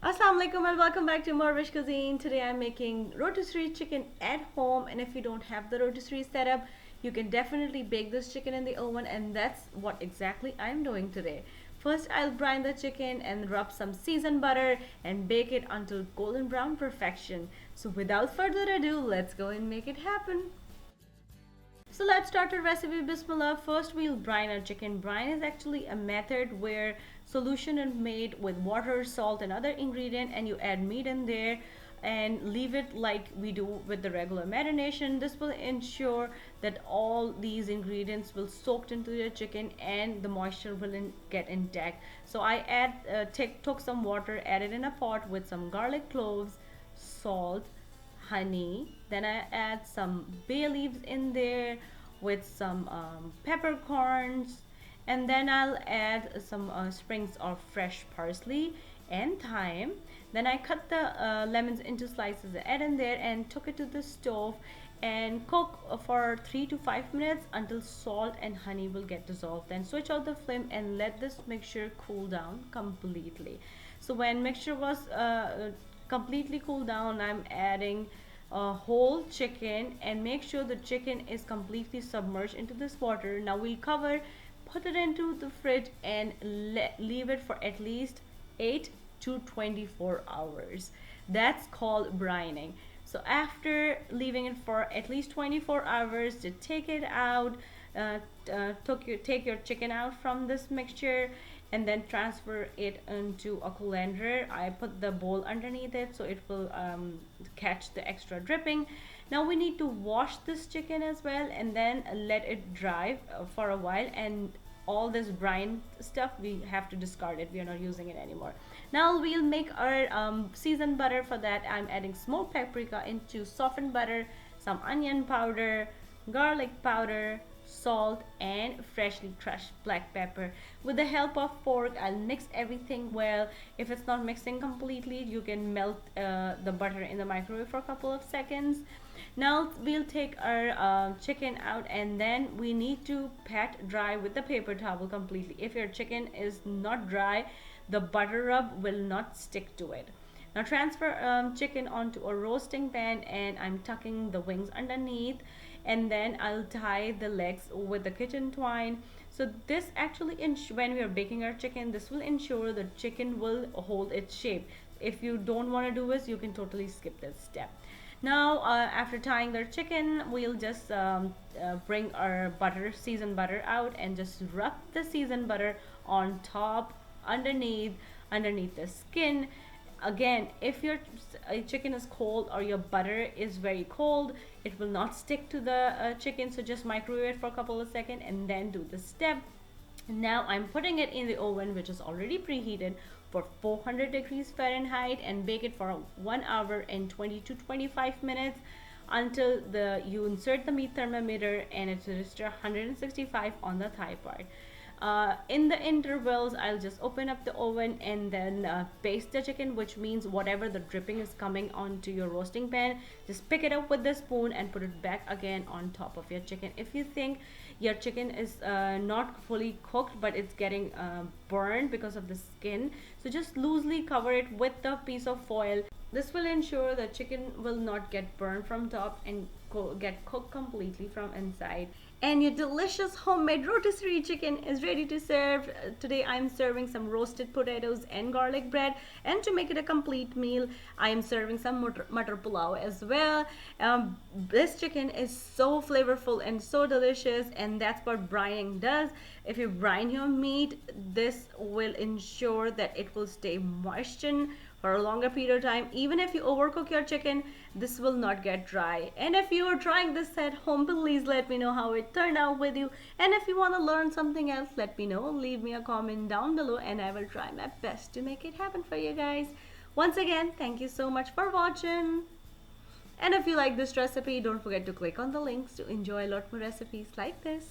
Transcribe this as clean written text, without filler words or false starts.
Assalamu alaikum and welcome back to morEwish cuisine. Today I'm making rotisserie chicken at home, and if you don't have the rotisserie setup, you can definitely bake this chicken in the oven, and that's what exactly I'm doing today. First, I'll brine the chicken and rub some seasoned butter and bake it until golden brown perfection. So without further ado, let's go and make it happen. So let's start our recipe. Bismillah. First, we'll brine our chicken. Brine is actually a method where solution is made with water, salt, and other ingredient, and you add meat in there and leave it like we do with the regular marination. This will ensure that all these ingredients will soak into your chicken and the moisture will get intact. So I took some water, added in a pot with some garlic cloves, salt, honey. Then I add some bay leaves in there with some peppercorns, and then I'll add some sprigs of fresh parsley and thyme. Then I cut the lemons into slices, add in there, and took it to the stove and cook for 3 to 5 minutes until salt and honey will get dissolved. Then switch out the flame and let this mixture cool down completely. So when mixture was completely cool down, I'm adding a whole chicken and make sure the chicken is completely submerged into this water. Now we'll cover, put it into the fridge and leave it for at least 8 to 24 hours. That's called brining. So after leaving it for at least 24 hours, to take it out, take your chicken out from this mixture and then transfer it into a colander. I put the bowl underneath it so it will catch the extra dripping. Now we need to wash this chicken as well and then let it dry for a while, and all this brine stuff we have to discard it. We are not using it anymore. Now we'll make our seasoned butter. For that, I'm adding smoked paprika into softened butter, some onion powder, garlic powder, salt, and freshly crushed black pepper. With the help of fork, I'll mix everything well. If it's not mixing completely, you can melt the butter in the microwave for a couple of seconds. Now we'll take our chicken out, and then we need to pat dry with the paper towel completely. If your chicken is not dry, the butter rub will not stick to it. Now transfer chicken onto a roasting pan, and I'm tucking the wings underneath, and then I'll tie the legs with the kitchen twine. So this actually, when we are baking our chicken, this will ensure the chicken will hold its shape. If you don't want to do this, you can totally skip this step. Now after tying the chicken, we'll just bring our butter, seasoned butter out, and just rub the seasoned butter on top, underneath the skin. Again, if your chicken is cold or your butter is very cold, it will not stick to the chicken. So just microwave it for a couple of seconds and then do the step. Now I'm putting it in the oven, which is already preheated, for 400 degrees Fahrenheit, and bake it for 1 hour and 20 to 25 minutes until you insert the meat thermometer and it's registered 165 on the thigh part. In the intervals, I'll just open up the oven and then baste the chicken, which means whatever the dripping is coming onto your roasting pan, just pick it up with the spoon and put it back again on top of your chicken. If you think your chicken is not fully cooked but it's getting burned because of the skin, so just loosely cover it with the piece of foil. This will ensure the chicken will not get burned from top and get cooked completely from inside. And your delicious homemade rotisserie chicken is ready to serve. Today I'm serving some roasted potatoes and garlic bread, and to make it a complete meal, I am serving some matar pulao as well. This chicken is so flavorful and so delicious, and that's what brining does. If you brine your meat, this will ensure that it will stay moistened for a longer period of time. Even if you overcook your chicken, this will not get dry. And if you are trying this at home, please let me know how it turned out with you. And if you want to learn something else, let me know. Leave me a comment down below and I will try my best to make it happen for you guys. Once again, thank you so much for watching. And if you like this recipe, don't forget to click on the links to enjoy a lot more recipes like this.